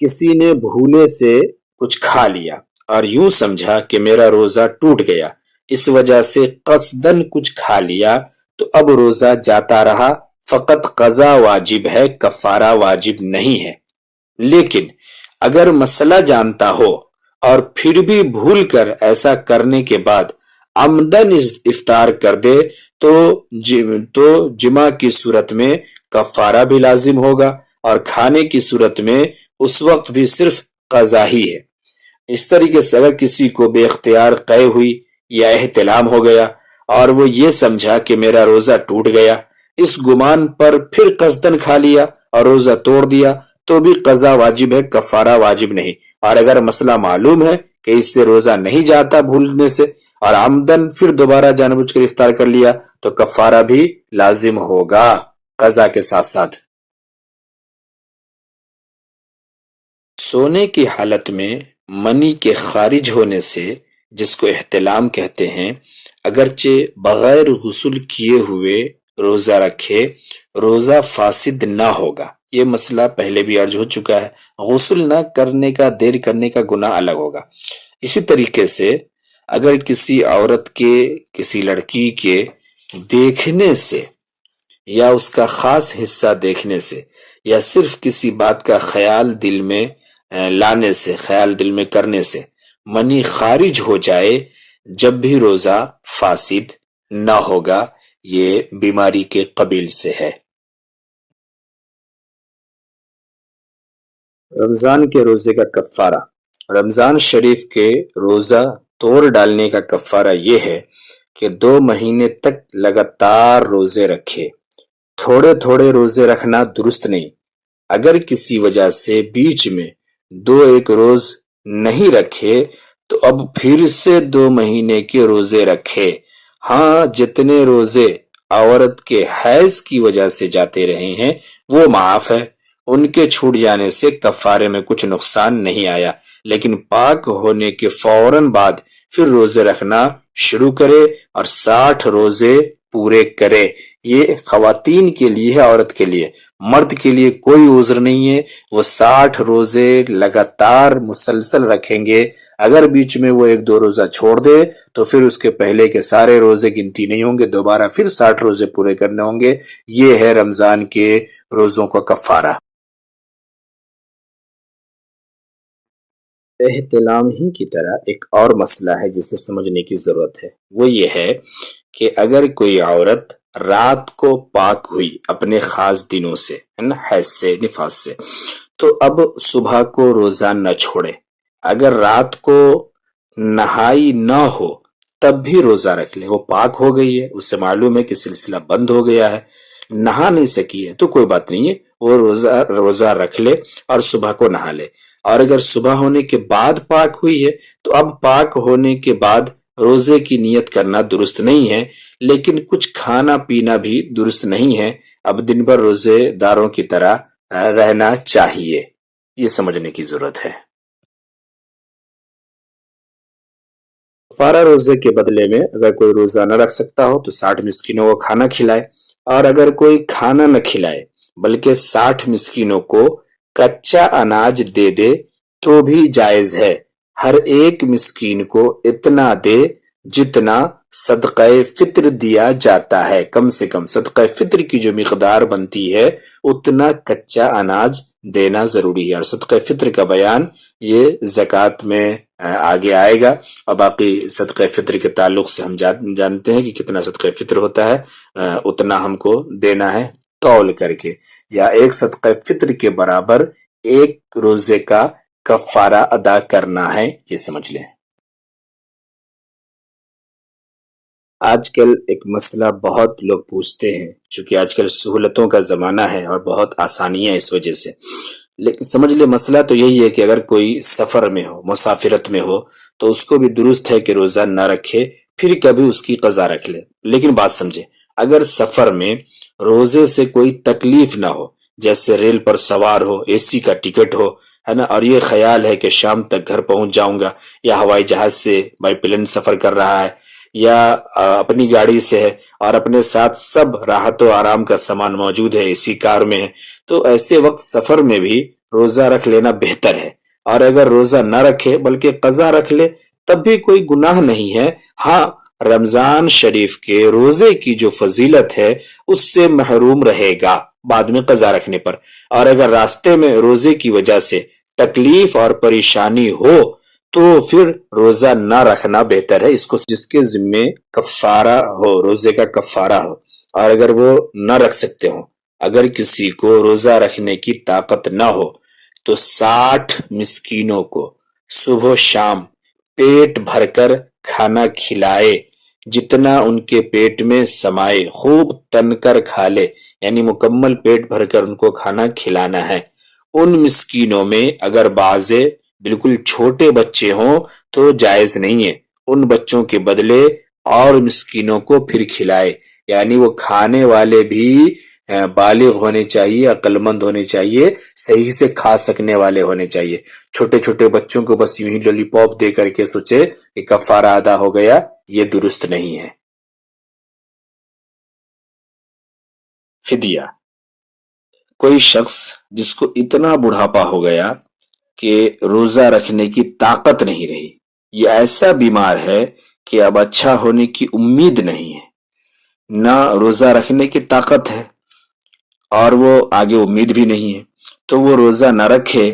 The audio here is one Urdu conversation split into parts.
کسی نے بھولے سے کچھ کھا لیا اور یوں سمجھا کہ میرا روزہ ٹوٹ گیا، اس وجہ سے قصدن کچھ کھا لیا تو اب روزہ جاتا رہا، فقط قضا واجب ہے، کفارہ واجب نہیں ہے۔ لیکن اگر مسئلہ جانتا ہو اور پھر بھی بھول کر ایسا کرنے کے بعد عمدن افطار کر دے تو جمع کی صورت میں کفارہ بھی لازم ہوگا، اور کھانے کی صورت میں اس وقت بھی صرف قضا ہی ہے۔ اس طریقے سے اگر کسی کو بے اختیار قے ہوئی یا احتلام ہو گیا اور وہ یہ سمجھا کہ میرا روزہ ٹوٹ گیا، اس گمان پر پھر قصدن کھا لیا اور روزہ توڑ دیا تو بھی قضا واجب ہے، کفارہ واجب نہیں۔ اور اگر مسئلہ معلوم ہے کہ اس سے روزہ نہیں جاتا بھولنے سے، اور عمدن پھر دوبارہ جان بوجھ کر افطار کر لیا تو کفارہ بھی لازم ہوگا قضا کے ساتھ ساتھ۔ سونے کی حالت میں منی کے خارج ہونے سے، جس کو احتلام کہتے ہیں، اگرچہ بغیر غسل کیے ہوئے روزہ رکھے روزہ فاسد نہ ہوگا۔ یہ مسئلہ پہلے بھی عرض ہو چکا ہے، غسل نہ کرنے کا، دیر کرنے کا گناہ الگ ہوگا۔ اسی طریقے سے اگر کسی عورت کے، کسی لڑکی کے دیکھنے سے یا اس کا خاص حصہ دیکھنے سے یا صرف کسی بات کا خیال دل میں لانے سے، خیال دل میں کرنے سے منی خارج ہو جائے، جب بھی روزہ فاسد نہ ہوگا، یہ بیماری کے قبیل سے ہے۔ رمضان کے روزے کا کفارہ۔ رمضان شریف کے روزہ توڑ ڈالنے کا کفارہ یہ ہے کہ 2 مہینے تک لگاتار روزے رکھے۔ تھوڑے تھوڑے روزے رکھنا درست نہیں۔ اگر کسی وجہ سے بیچ میں 2-1 روز نہیں رکھے تو اب پھر سے 2 مہینے کے روزے رکھے۔ ہاں، جتنے روزے عورت کے حیض کی وجہ سے جاتے رہے ہیں وہ معاف ہے، ان کے چھوٹ جانے سے کفارے میں کچھ نقصان نہیں آیا، لیکن پاک ہونے کے فوراً بعد پھر روزے رکھنا شروع کرے اور 60 روزے پورے کرے۔ یہ خواتین کے لیے ہے، عورت کے لیے۔ مرد کے لیے کوئی عذر نہیں ہے، وہ 60 روزے لگاتار مسلسل رکھیں گے۔ اگر بیچ میں وہ 1-2 روزہ چھوڑ دے تو پھر اس کے پہلے کے سارے روزے گنتی نہیں ہوں گے، دوبارہ پھر 60 روزے پورے کرنے ہوں گے۔ یہ ہے رمضان کے روزوں کا کفارہ۔ احتلام ہی کی طرح ایک اور مسئلہ ہے جسے سمجھنے کی ضرورت ہے، وہ یہ ہے کہ اگر کوئی عورت رات کو پاک ہوئی اپنے خاص دنوں سے، حیض سے، نفاس سے، تو اب صبح کو روزہ نہ چھوڑے۔ اگر رات کو نہائی نہ ہو تب بھی روزہ رکھ لے، وہ پاک ہو گئی ہے، اس سے معلوم ہے کہ سلسلہ بند ہو گیا ہے، نہا نہیں سکی ہے تو کوئی بات نہیں ہے، وہ روزہ رکھ لے اور صبح کو نہا لے۔ اور اگر صبح ہونے کے بعد پاک ہوئی ہے تو اب پاک ہونے کے بعد روزے کی نیت کرنا درست نہیں ہے، لیکن کچھ کھانا پینا بھی درست نہیں ہے۔ اب دن بھر روزے داروں کی طرح رہنا چاہیے، یہ سمجھنے کی ضرورت ہے۔ کفارہ روزے کے بدلے میں اگر کوئی روزہ نہ رکھ سکتا ہو تو 60 مسکینوں کو کھانا کھلائے، اور اگر کوئی کھانا نہ کھلائے بلکہ 60 مسکینوں کو کچا اناج دے دے تو بھی جائز ہے۔ ہر ایک مسکین کو اتنا دے جتنا صدقہ فطر دیا جاتا ہے، کم سے کم صدقہ فطر کی جو مقدار بنتی ہے اتنا کچا اناج دینا ضروری ہے، اور صدقہ فطر کا بیان یہ زکوٰۃ میں آگے آئے گا، اور باقی صدقہ فطر کے تعلق سے ہم جانتے ہیں کہ کتنا صدقہ فطر ہوتا ہے، اتنا ہم کو دینا ہے تول کر کے، یا ایک صدقہ فطر کے برابر ایک روزے کا کفارہ ادا کرنا ہے، یہ سمجھ لیں۔ آج کل ایک مسئلہ بہت لوگ پوچھتے ہیں، چونکہ آج کل سہولتوں کا زمانہ ہے اور بہت آسانیاں اس وجہ سے، لیکن سمجھ لے مسئلہ تو یہی ہے کہ اگر کوئی سفر میں ہو، مسافرت میں ہو، تو اس کو بھی درست ہے کہ روزہ نہ رکھے، پھر کبھی اس کی قضا رکھ لے۔ لیکن بات سمجھے، اگر سفر میں روزے سے کوئی تکلیف نہ ہو، جیسے ریل پر سوار ہو، اے سی کا ٹکٹ ہو، ہے نا، اور یہ خیال ہے کہ شام تک گھر پہنچ جاؤں گا، یا ہوائی جہاز سے بائی پلین سفر کر رہا ہے، یا اپنی گاڑی سے ہے اور اپنے ساتھ سب راحت و آرام کا سامان موجود ہے، اسی کار میں ہے، تو ایسے وقت سفر میں بھی روزہ رکھ لینا بہتر ہے۔ اور اگر روزہ نہ رکھے بلکہ قضا رکھ لے تب بھی کوئی گناہ نہیں ہے۔ ہاں، رمضان شریف کے روزے کی جو فضیلت ہے اس سے محروم رہے گا بعد میں قضا رکھنے پر۔ اور اگر راستے میں روزے کی وجہ سے تکلیف اور پریشانی ہو تو پھر روزہ نہ رکھنا بہتر ہے، اس کو جس کے ذمے کفارہ ہو، روزے کا کفارہ ہو، اور اگر وہ نہ رکھ سکتے ہوں، اگر کسی کو روزہ رکھنے کی طاقت نہ ہو تو 60 مسکینوں کو صبح و شام پیٹ بھر کر کھانا کھلائے، جتنا ان کے پیٹ میں سمائے، خوب تن کر کھا لے، یعنی مکمل پیٹ بھر کر ان کو کھانا کھلانا ہے۔ ان مسکینوں میں اگر بعضے بالکل چھوٹے بچے ہوں تو جائز نہیں ہے، ان بچوں کے بدلے اور مسکینوں کو پھر کھلائے، یعنی وہ کھانے والے بھی بالغ ہونے چاہیے، عقل مند ہونے چاہیے، صحیح سے کھا سکنے والے ہونے چاہیے۔ چھوٹے چھوٹے بچوں کو بس یوں ہی لولی پاپ دے کر کے سوچے کہ کفارہ ادا ہو گیا، یہ درست نہیں ہے۔ فدیہ: کوئی شخص جس کو اتنا بڑھاپا ہو گیا کہ روزہ رکھنے کی طاقت نہیں رہی، یہ ایسا بیمار ہے کہ اب اچھا ہونے کی امید نہیں ہے، نہ روزہ رکھنے کی طاقت ہے اور وہ آگے امید بھی نہیں ہے، تو وہ روزہ نہ رکھے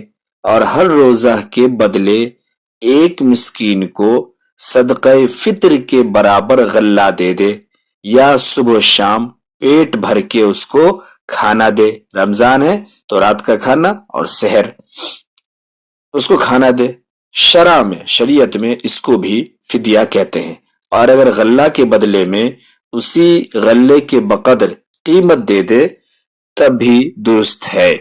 اور ہر روزہ کے بدلے ایک مسکین کو صدقہ فطر کے برابر غلہ دے دے، یا صبح و شام پیٹ بھر کے اس کو کھانا دے۔ رمضان ہے تو رات کا کھانا اور سحر اس کو کھانا دے۔ شریعت میں اس کو بھی فدیہ کہتے ہیں۔ اور اگر غلہ کے بدلے میں اسی غلے کے بقدر قیمت دے دے تب بھی درست ہے۔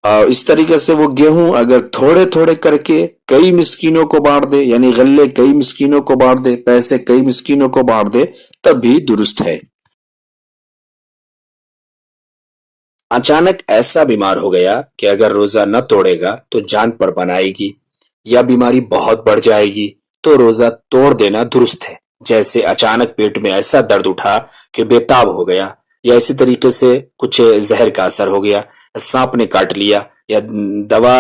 اور اس طریقے سے وہ گیہوں اگر تھوڑے تھوڑے کر کے کئی مسکینوں کو بانٹ دے، یعنی غلے کئی مسکینوں کو بانٹ دے، پیسے کئی مسکینوں کو بانٹ دے، تب بھی درست ہے۔ اچانک ایسا بیمار ہو گیا کہ اگر روزہ نہ توڑے گا تو جان پر بنائے گی، یا بیماری بہت بڑھ جائے گی تو روزہ توڑ دینا درست ہے۔ جیسے اچانک پیٹ میں ایسا درد اٹھا کہ بے تاب ہو گیا، یا اسی طریقے سے کچھ زہر کا اثر ہو گیا، سانپ نے کاٹ لیا، یا دوا،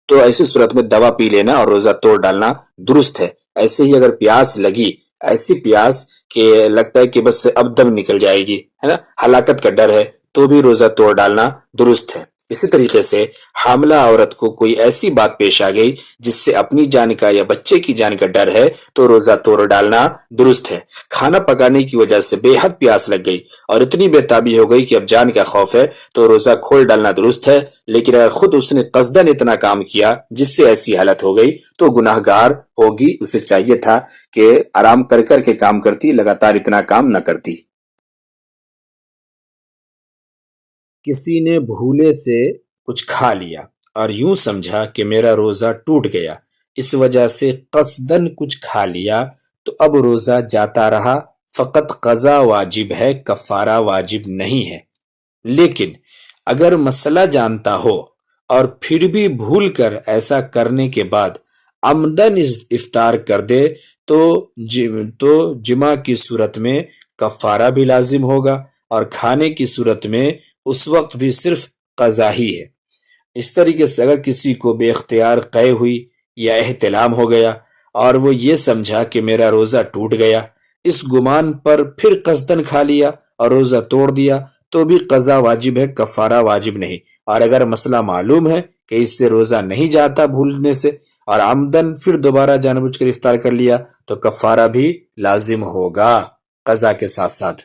تو ایسی صورت میں دوا پی لینا اور روزہ توڑ ڈالنا درست ہے۔ ایسے ہی اگر پیاس لگی، ایسی پیاس کہ لگتا ہے کہ بس اب دم نکل جائے گی، ہے نا، ہلاکت کا ڈر ہے، تو بھی روزہ توڑ ڈالنا درست ہے۔ اسی طریقے سے حاملہ عورت کو کوئی ایسی بات پیش آ گئی جس سے اپنی جان کا یا بچے کی جان کا ڈر ہے تو روزہ توڑ ڈالنا درست ہے۔ کھانا پکانے کی وجہ سے بے حد پیاس لگ گئی اور اتنی بے تابی ہو گئی کہ اب جان کا خوف ہے تو روزہ کھول ڈالنا درست ہے، لیکن اگر خود اس نے قصدن اتنا کام کیا جس سے ایسی حالت ہو گئی تو گناہ گار ہوگی، اسے چاہیے تھا کہ آرام کر کر کے کام کرتی، لگاتار اتنا کام نہ کرتی۔ کسی نے بھولے سے کچھ کھا لیا اور یوں سمجھا کہ میرا روزہ ٹوٹ گیا، اس وجہ سے قصدن کچھ کھا لیا تو اب روزہ جاتا رہا، فقط قضا واجب ہے، کفارہ واجب نہیں ہے۔ لیکن اگر مسئلہ جانتا ہو اور پھر بھی بھول کر ایسا کرنے کے بعد عمدن افطار کر دے تو جمع کی صورت میں کفارہ بھی لازم ہوگا، اور کھانے کی صورت میں اس وقت بھی صرف قضا ہی ہے۔ اس طریقے سے اگر کسی کو بے اختیار قے ہوئی یا احتلام ہو گیا اور وہ یہ سمجھا کہ میرا روزہ ٹوٹ گیا، اس گمان پر پھر قصدن کھا لیا اور روزہ توڑ دیا تو بھی قضا واجب ہے، کفارہ واجب نہیں۔ اور اگر مسئلہ معلوم ہے کہ اس سے روزہ نہیں جاتا بھولنے سے، اور عمدن پھر دوبارہ جان بوجھ کر افطار کر لیا تو کفارہ بھی لازم ہوگا قضا کے ساتھ ساتھ۔